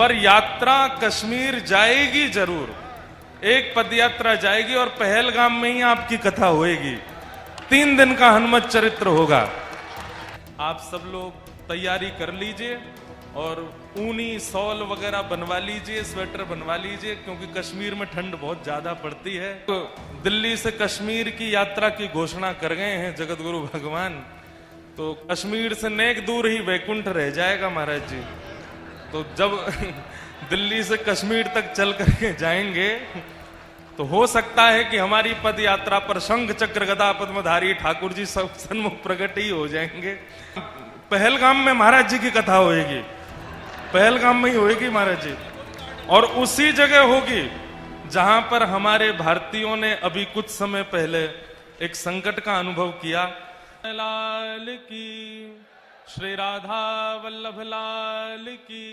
पर यात्रा कश्मीर जाएगी जरूर। एक पदयात्रा जाएगी और पहलगाम में ही आपकी कथा होएगी। 3 दिन का हनुमत चरित्र होगा। आप सब लोग तैयारी कर लीजिए और ऊनी शॉल वगैरह बनवा लीजिए, स्वेटर बनवा लीजिए, क्योंकि कश्मीर में ठंड बहुत ज्यादा पड़ती है। तो दिल्ली से कश्मीर की यात्रा की घोषणा कर गए हैं जगत गुरु भगवान। तो कश्मीर से नेक दूर ही वैकुंठ रह जाएगा महाराज जी। तो जब दिल्ली से कश्मीर तक चल करके जाएंगे तो हो सकता है कि हमारी पद यात्रा पर शंख चक्र गदा पद्मधारी ठाकुर जी सब सन्मुख प्रकट ही हो जाएंगे। पहलगाम में महाराज जी की कथा होएगी, पहलगाम में ही होएगी महाराज जी। और उसी जगह होगी जहां पर हमारे भारतीयों ने अभी कुछ समय पहले एक संकट का अनुभव किया। लाल की, श्री राधा वल्लभ लाल की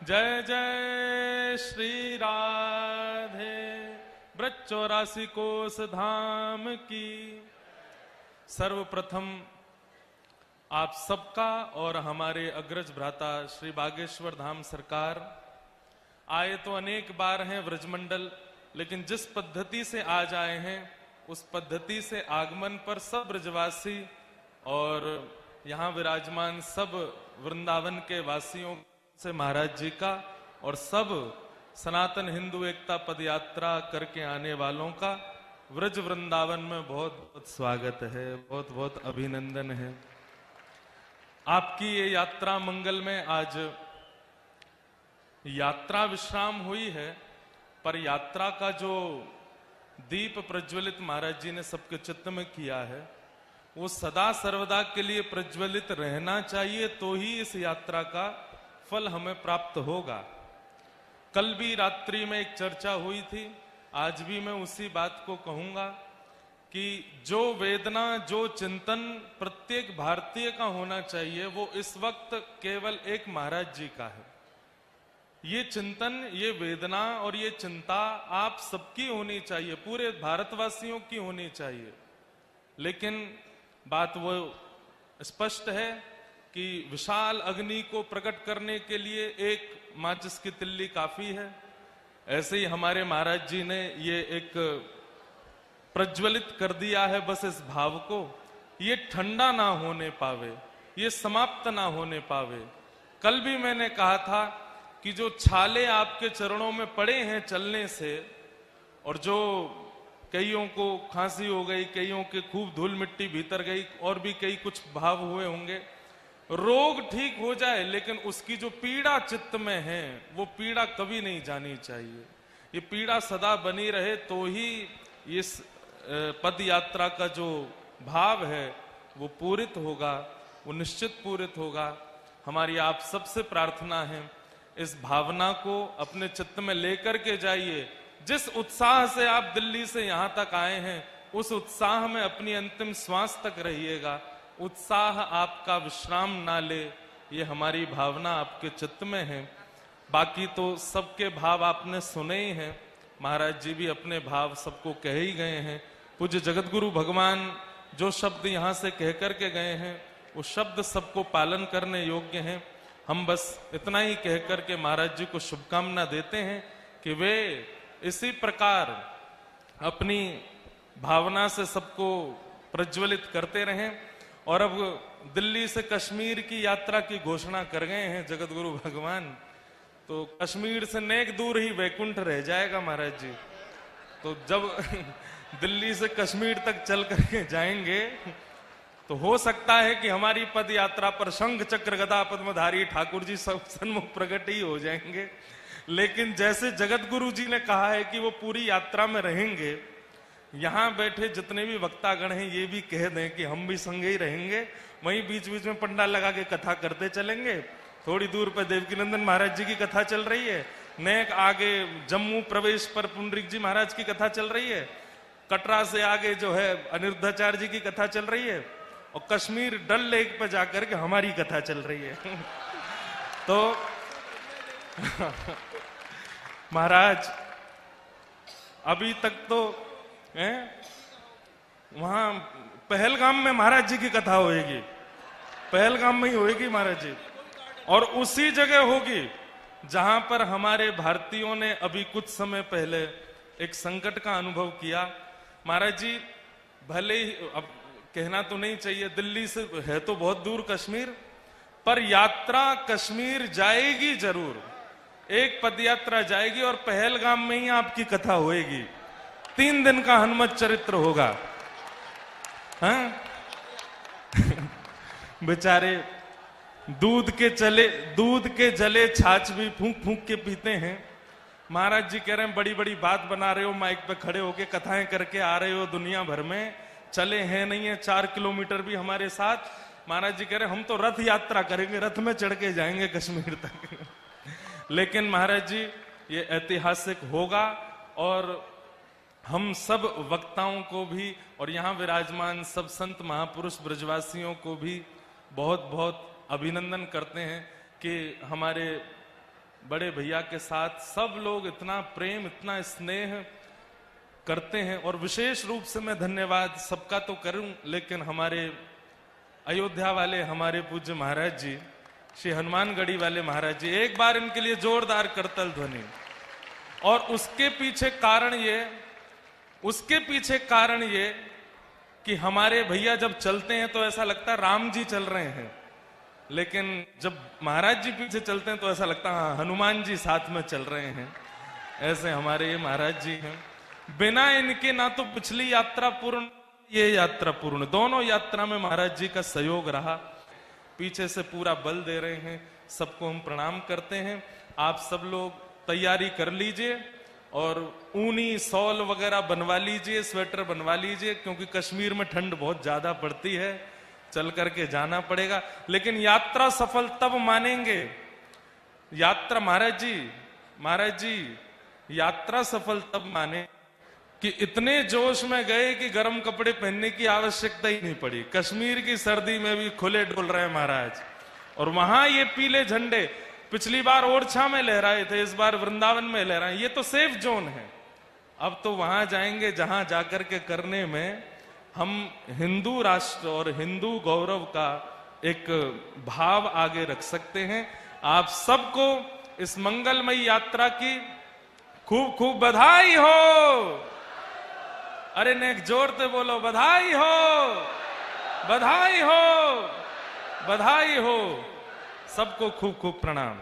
जय जय श्री राधे। ब्रज 84 कोस धाम की। सर्वप्रथम आप सबका और हमारे अग्रज भ्राता श्री बागेश्वर धाम सरकार आए तो अनेक बार हैं व्रजमंडल, लेकिन जिस पद्धति से आज आए हैं उस पद्धति से आगमन पर सब ब्रजवासी और यहाँ विराजमान सब वृंदावन के वासियों से महाराज जी का और सब सनातन हिंदू एकता पदयात्रा करके आने वालों का व्रज वृंदावन में बहुत बहुत स्वागत है, बहुत बहुत अभिनंदन है। आपकी ये यात्रा मंगल में आज यात्रा विश्राम हुई है, पर यात्रा का जो दीप प्रज्वलित महाराज जी ने सबके चित्त में किया है वो सदा सर्वदा के लिए प्रज्वलित रहना चाहिए, तो ही इस यात्रा का फल हमें प्राप्त होगा। कल भी रात्रि में एक चर्चा हुई थी, आज भी मैं उसी बात को कहूंगा कि जो वेदना, जो चिंतन प्रत्येक भारतीय का होना चाहिए वो इस वक्त केवल एक महाराज जी का है। ये चिंतन, ये वेदना और ये चिंता आप सबकी होनी चाहिए, पूरे भारतवासियों की होनी चाहिए। लेकिन बात वो स्पष्ट है कि विशाल अग्नि को प्रकट करने के लिए एक माचिस की तिल्ली काफी है। ऐसे ही हमारे महाराज जी ने ये एक प्रज्वलित कर दिया है बस इस भाव को, ये ठंडा ना होने पावे, ये समाप्त ना होने पावे। कल भी मैंने कहा था कि जो छाले आपके चरणों में पड़े हैं चलने से, और जो कईयों को खांसी हो गई, कईयों के खूब धूल मिट्टी भीतर गई, और भी कई कुछ भाव हुए होंगे, रोग ठीक हो जाए लेकिन उसकी जो पीड़ा चित्त में है वो पीड़ा कभी नहीं जानी चाहिए। ये पीड़ा सदा बनी रहे तो ही इस पद यात्रा का जो भाव है वो पूरित होगा, वो निश्चित पूरित होगा। हमारी आप सबसे प्रार्थना है इस भावना को अपने चित्त में लेकर के जाइए। जिस उत्साह से आप दिल्ली से यहां तक आए हैं उस उत्साह में अपनी अंतिम श्वास तक रहिएगा। उत्साह आपका विश्राम ना ले, ये हमारी भावना आपके चित्त में है। बाकी तो सबके भाव आपने सुने ही हैं, महाराज जी भी अपने भाव सबको कह ही गए हैं। पूज्य जगत गुरु भगवान जो शब्द यहाँ से कह करके गए हैं वो शब्द सबको पालन करने योग्य हैं। हम बस इतना ही कह करके महाराज जी को शुभकामना देते हैं कि वे इसी प्रकार अपनी भावना से सबको प्रज्वलित करते रहें। और अब दिल्ली से कश्मीर की यात्रा की घोषणा कर गए हैं जगत गुरु भगवान। तो कश्मीर से नेक दूर ही वैकुंठ रह जाएगा महाराज जी। तो जब दिल्ली से कश्मीर तक चल करके जाएंगे तो हो सकता है कि हमारी पद यात्रा पर शंख चक्र गदा पद्मधारी ठाकुर जी सब सन्मुख प्रकट ही हो जाएंगे। लेकिन जैसे जगत गुरु जी ने कहा है कि वो पूरी यात्रा में रहेंगे, यहां बैठे जितने भी वक्तागण हैं ये भी कह दें कि हम भी संगे ही रहेंगे, वहीं बीच बीच में पंडाल लगा के कथा करते चलेंगे। थोड़ी दूर पर देवकीनंदन महाराज जी की कथा चल रही है, नेक आगे जम्मू प्रवेश पर पुंडरीक जी महाराज की कथा चल रही है, कटरा से आगे जो है अनिरुद्धाचार्य जी की कथा चल रही है, और कश्मीर डल लेक पर जाकर के हमारी कथा चल रही है। तो महाराज अभी तक तो वहां पहलगाम में महाराज जी की कथा होएगी, पहलगाम में ही होएगी महाराज जी। और उसी जगह होगी जहां पर हमारे भारतीयों ने अभी कुछ समय पहले एक संकट का अनुभव किया। महाराज जी, भले ही अब कहना तो नहीं चाहिए, दिल्ली से है तो बहुत दूर कश्मीर, पर यात्रा कश्मीर जाएगी जरूर। एक पदयात्रा जाएगी और पहलगाम में ही आपकी कथा होएगी। 3 दिन का हनुमत चरित्र होगा। हाँ? बेचारे दूध के जले छाछ भी फूंक फूंक के पीते हैं। महाराज जी कह रहे हैं बड़ी बड़ी बात बना रहे हो, माइक पे खड़े होके कथाएं करके आ रहे हो दुनिया भर में, चले हैं नहीं है 4 किलोमीटर भी हमारे साथ। महाराज जी कह रहे हैं हम तो रथ यात्रा करेंगे, रथ में चढ़ के जाएंगे कश्मीर तक। लेकिन महाराज जी ये ऐतिहासिक होगा और हम सब वक्ताओं को भी और यहाँ विराजमान सब संत महापुरुष ब्रजवासियों को भी बहुत बहुत अभिनंदन करते हैं कि हमारे बड़े भैया के साथ सब लोग इतना प्रेम, इतना स्नेह करते हैं। और विशेष रूप से मैं धन्यवाद सबका तो करूं, लेकिन हमारे अयोध्या वाले हमारे पूज्य महाराज जी, श्री हनुमानगढ़ी वाले महाराज जी, एक बार इनके लिए जोरदार करतल ध्वनि। और उसके पीछे कारण ये कि हमारे भैया जब चलते हैं तो ऐसा लगता है राम जी चल रहे हैं, लेकिन जब महाराज जी पीछे चलते हैं तो ऐसा लगता है हनुमान जी साथ में चल रहे हैं। ऐसे हमारे ये महाराज जी हैं। बिना इनके ना तो पिछली यात्रा पूर्ण, ये यात्रा पूर्ण, दोनों यात्रा में महाराज जी का सहयोग रहा। पीछे से पूरा बल दे रहे हैं। सबको हम प्रणाम करते हैं। आप सब लोग तैयारी कर लीजिए और ऊनी शॉल वगैरह बनवा लीजिए, स्वेटर बनवा लीजिए, क्योंकि कश्मीर में ठंड बहुत ज्यादा पड़ती है, चल करके जाना पड़ेगा। लेकिन यात्रा सफल तब मानेंगे, यात्रा महाराज जी यात्रा सफल तब माने कि इतने जोश में गए कि गर्म कपड़े पहनने की आवश्यकता ही नहीं पड़ी। कश्मीर की सर्दी में भी खुले डोल रहे हैं महाराज। और वहां ये पीले झंडे पिछली बार ओरछा में लहराए थे, इस बार वृंदावन में लहराए। ये तो सेफ जोन है। अब तो वहां जाएंगे जहां जाकर के करने में हम हिंदू राष्ट्र और हिंदू गौरव का एक भाव आगे रख सकते हैं। आप सबको इस मंगलमयी यात्रा की खूब खूब बधाई हो। अरे नेक जोरते बोलो, बधाई हो, बधाई हो, बधाई हो। सबको खूब खूब प्रणाम।